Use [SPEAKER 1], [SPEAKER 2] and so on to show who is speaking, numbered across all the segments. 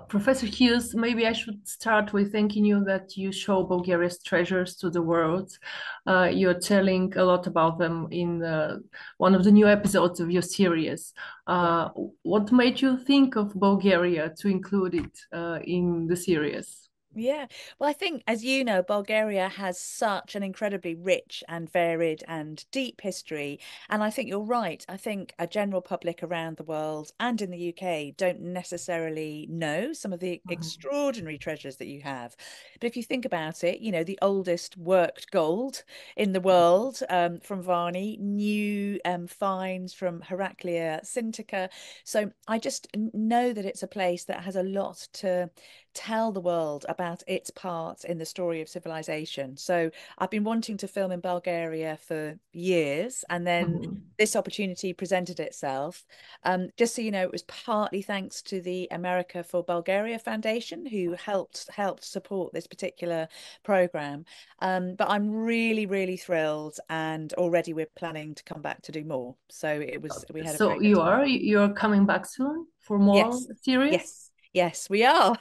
[SPEAKER 1] Professor Hughes, maybe I should start with thanking you that you show Bulgaria's treasures to the world. You're telling a lot about them in one of the new episodes of your series.
[SPEAKER 2] Yeah.
[SPEAKER 1] Uh, what made you think of Bulgaria to include it in the series?
[SPEAKER 2] Yeah. Well, I think, as you know, Bulgaria has such an incredibly rich and varied and deep history. And I think you're right. I think a general public around the world and in the UK don't necessarily know some of the
[SPEAKER 1] Mhm.
[SPEAKER 2] extraordinary treasures that you have. But if you think about it, the oldest worked gold in the world from Varna, new finds from Heraclea Syntyca. So I just know that it's a place that has a lot to tell the world about its part in the story of civilization. So I've been wanting to film in Bulgaria for years, and then
[SPEAKER 1] Mhm.
[SPEAKER 2] this opportunity presented itself. Just so you know, it was partly thanks to the America for Bulgaria Foundation, who helped support this particular program. But I'm really, really thrilled, and already we're planning to come back to do more. So we had a very
[SPEAKER 1] So
[SPEAKER 2] good time.
[SPEAKER 1] you're coming back soon for more
[SPEAKER 2] Yes,
[SPEAKER 1] series?
[SPEAKER 2] yes, yes, we are.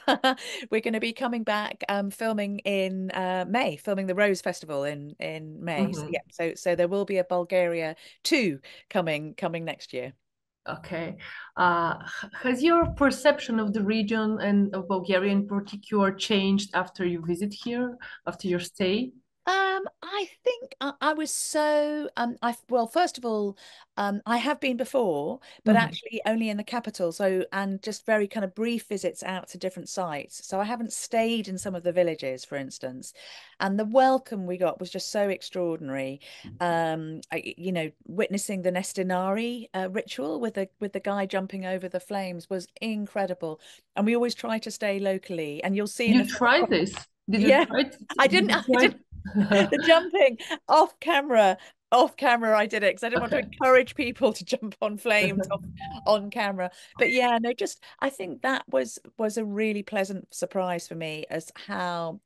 [SPEAKER 2] We're going to be coming back, filming in May, filming the Rose Festival in May. So yeah,
[SPEAKER 1] Mhm.
[SPEAKER 2] so there will be a Bulgaria 2 coming next year.
[SPEAKER 1] Okay. Has your perception of the region and of Bulgaria in particular changed after you visit here, after your stay?
[SPEAKER 2] I think I was so well, first of all, I have been before, but
[SPEAKER 1] Mhm.
[SPEAKER 2] actually only in the capital. So, and just very kind of brief visits out to different sites. So I haven't stayed in some of the villages, for instance. And the welcome we got was just so extraordinary. Witnessing the Nestinari ritual with the guy jumping over the flames was incredible. And we always try to stay locally. And you'll see in the
[SPEAKER 1] You
[SPEAKER 2] film.
[SPEAKER 1] tried this? Did you
[SPEAKER 2] Yeah,
[SPEAKER 1] try it?
[SPEAKER 2] I
[SPEAKER 1] Did
[SPEAKER 2] didn't.
[SPEAKER 1] you
[SPEAKER 2] I
[SPEAKER 1] try
[SPEAKER 2] didn't. The
[SPEAKER 1] it?
[SPEAKER 2] jumping off camera, off camera, I did it because I didn't want to
[SPEAKER 1] Okay.
[SPEAKER 2] encourage people to jump on flames off on camera. But yeah, no, just I think that was a really pleasant surprise for me as how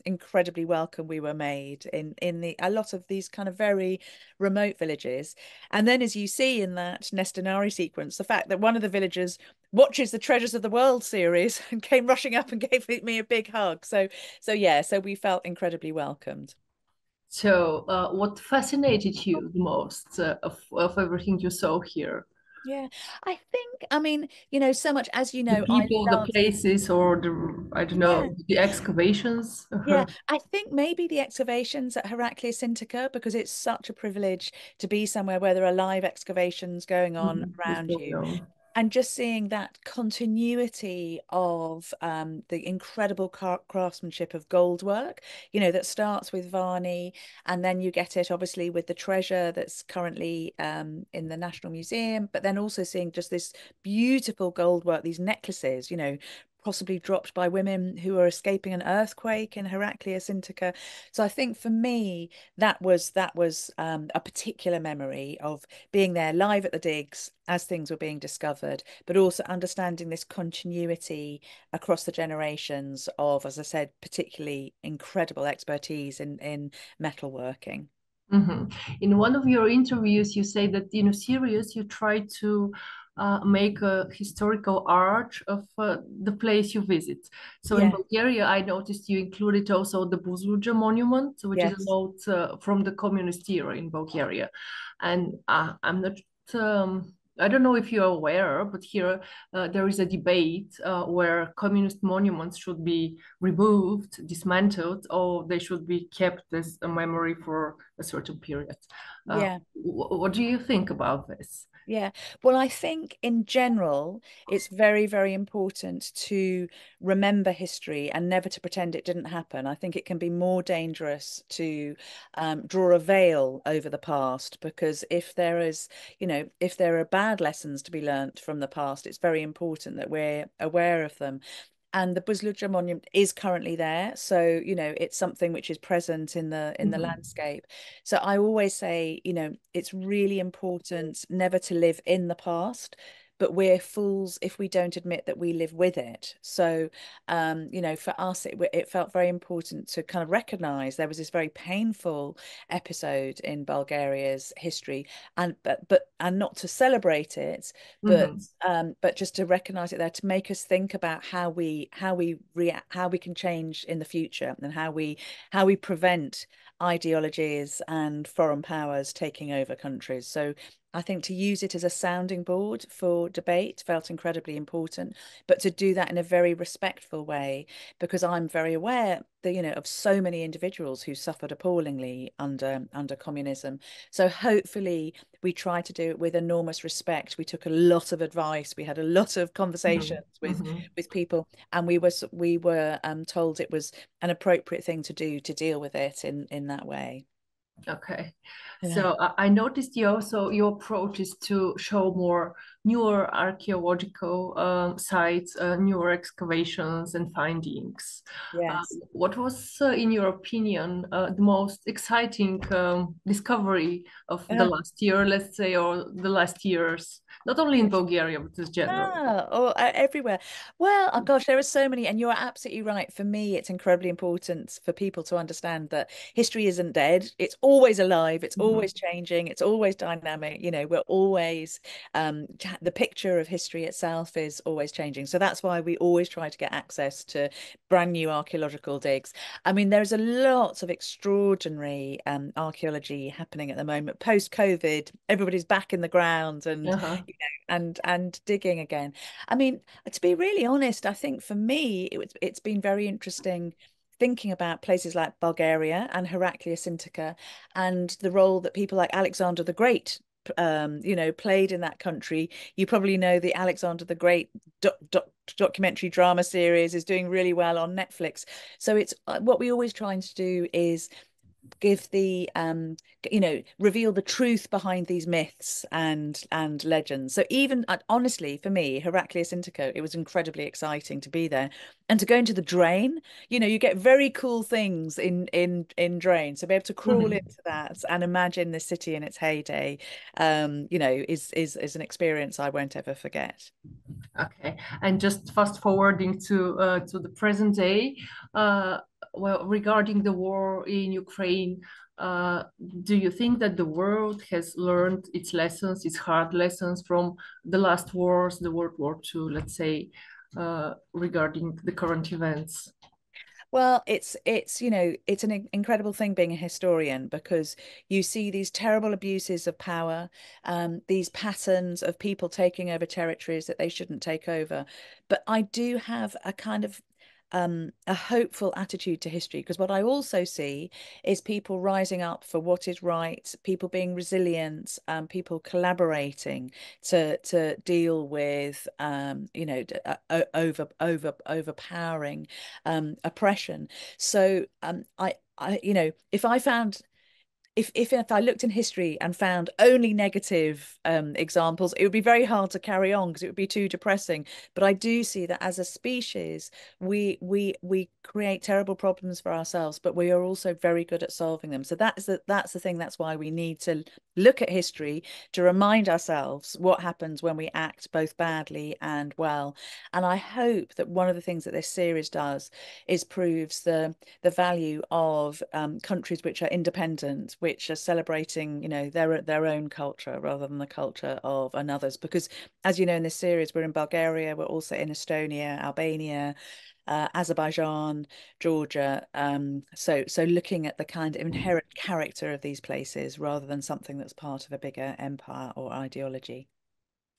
[SPEAKER 2] incredibly welcome we were made in the a lot of these kind of very remote villages. And then as you see in that Nestinari sequence, the fact that one of the villagers watches the Treasures of the World series and came rushing up and gave me a big hug. So yeah, so we felt incredibly welcomed.
[SPEAKER 1] So, what fascinated you the most of everything you saw here?
[SPEAKER 2] Yeah, I think, I mean, so much as you
[SPEAKER 1] The
[SPEAKER 2] know, I
[SPEAKER 1] people, the
[SPEAKER 2] love,
[SPEAKER 1] places, or the, I don't
[SPEAKER 2] yeah,
[SPEAKER 1] know, the excavations?
[SPEAKER 2] yeah. I think maybe the excavations at Heraclea Syntyca, because it's such a privilege to be somewhere where there are live excavations going on
[SPEAKER 1] Mhm. It's
[SPEAKER 2] around
[SPEAKER 1] going
[SPEAKER 2] you.
[SPEAKER 1] on.
[SPEAKER 2] And just seeing that continuity of the incredible craftsmanship of gold work, that starts with Varney, and then you get it obviously with the treasure that's currently in the National Museum, but then also seeing just this beautiful gold work, these necklaces, possibly dropped by women who are escaping an earthquake in Heraclea Syntyca. So I think for me, that was a particular memory of being there live at the digs as things were being discovered, but also understanding this continuity across the generations of, as I said, particularly incredible expertise in metalworking.
[SPEAKER 1] Mhm. In one of your interviews, you say that in a series you try to make a historical arch of the place you visit. So in
[SPEAKER 2] Yeah,
[SPEAKER 1] Bulgaria, I noticed you included also the Buzludzha Monument, which is a
[SPEAKER 2] yes.
[SPEAKER 1] note from the communist era in Bulgaria. And I'm not, I don't know if you're aware, but here there is a debate where communist monuments should be removed, dismantled, or they should be kept as a memory for a certain period.
[SPEAKER 2] Yeah.
[SPEAKER 1] What do you think about this?
[SPEAKER 2] Yeah. Well, I think in general, it's very, very important to remember history and never to pretend it didn't happen. I think it can be more dangerous to draw a veil over the past because if there are bad lessons to be learnt from the past, it's very important that we're aware of them. And the Buzludzha Monument is currently there, so it's something which is present in the
[SPEAKER 1] Mhm.
[SPEAKER 2] landscape. So I always say, it's really important never to live in the past, but we're fools if we don't admit that we live with it. So, you know, for us, it felt very important to kind of recognize there was this very painful episode in Bulgaria's history, and and not to celebrate it, but just to recognize it there, to make us think about how we react, how we can change in the future, and how we prevent ideologies and foreign powers taking over countries. So I think to use it as a sounding board for debate felt incredibly important, but to do that in a very respectful way, because I'm very aware that, you know, of so many individuals who suffered appallingly under communism. So hopefully we try to do it with enormous respect. We took a lot of advice. We had a lot of conversations with people, and we were told it was an appropriate thing to do to deal with it in that way.
[SPEAKER 1] Okay.
[SPEAKER 2] Yeah.
[SPEAKER 1] So I noticed you also, your approach is to show more newer archaeological sites, newer excavations and findings.
[SPEAKER 2] Yes.
[SPEAKER 1] What was, in your opinion, the most exciting discovery of the
[SPEAKER 2] Yeah.
[SPEAKER 1] last year, let's say, or the last years, not only in Bulgaria, but in general?
[SPEAKER 2] Everywhere. Well, oh gosh, there are so many, and you're absolutely right. For me, it's incredibly important for people to understand that history isn't dead. It's always alive. It's always changing. It's always dynamic. You know, we're always the picture of history itself is always changing. So that's why we always try to get access to brand new archaeological digs. I mean, there's a lot of extraordinary archaeology happening at the moment. Post-COVID, everybody's back in the ground and
[SPEAKER 1] Uh-huh.
[SPEAKER 2] you know, and digging again. I mean, to be really honest, I think for me, it's been very interesting thinking about places like Bulgaria and Heraclea Syntyca and the role that people like Alexander the Great you know, played in that country. You probably know the Alexander the Great documentary drama series is doing really well on Netflix. So it's what we always trying to do is give the you know, reveal the truth behind these myths and legends. So even honestly, for me, Heraclea Syntyca, it was incredibly exciting to be there and to go into the drain. You know, you get very cool things in drain, so be able to crawl into that and imagine the city in its heyday, you know, is an experience I won't ever forget.
[SPEAKER 1] Okay, and just fast forwarding to the present day, uh, well, regarding the war in Ukraine, uh, do you think that the world has learned its lessons, its hard lessons from the last wars, the World War II, let's say, regarding the current events?
[SPEAKER 2] Well, it's you know, it's an incredible thing being a historian because you see these terrible abuses of power, these patterns of people taking over territories that they shouldn't take over. But I do have a kind of a hopeful attitude to history because what I also see is people rising up for what is right, people being resilient, people collaborating to deal with you know, overpowering oppression. So I you know, if I found if I looked in history and found only negative examples, it would be very hard to carry on because it would be too depressing. But I do see that as a species, we create terrible problems for ourselves, but we are also very good at solving them. So that's the thing. That's why we need to look at history to remind ourselves what happens when we act both badly and well. And I hope that one of the things that this series does is proves the value of countries which are independent, which are celebrating, you know, their own culture rather than the culture of another's. Because, as you know, in this series, we're in Bulgaria, we're also in Estonia, Albania, Azerbaijan, Georgia. So looking at the kind of inherent character of these places rather than something that's part of a bigger empire or ideology.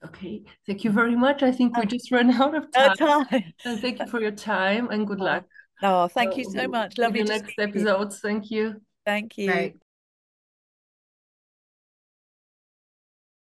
[SPEAKER 1] Okay, thank you very much. I think we just ran out of
[SPEAKER 2] No
[SPEAKER 1] time.
[SPEAKER 2] time.
[SPEAKER 1] And thank you for your time and good
[SPEAKER 2] Oh,
[SPEAKER 1] luck
[SPEAKER 2] oh, thank you so much.
[SPEAKER 1] with
[SPEAKER 2] Lovely
[SPEAKER 1] your
[SPEAKER 2] to
[SPEAKER 1] next
[SPEAKER 2] speak to you.
[SPEAKER 1] episodes. Thank you.
[SPEAKER 2] Thank you.
[SPEAKER 1] Bye.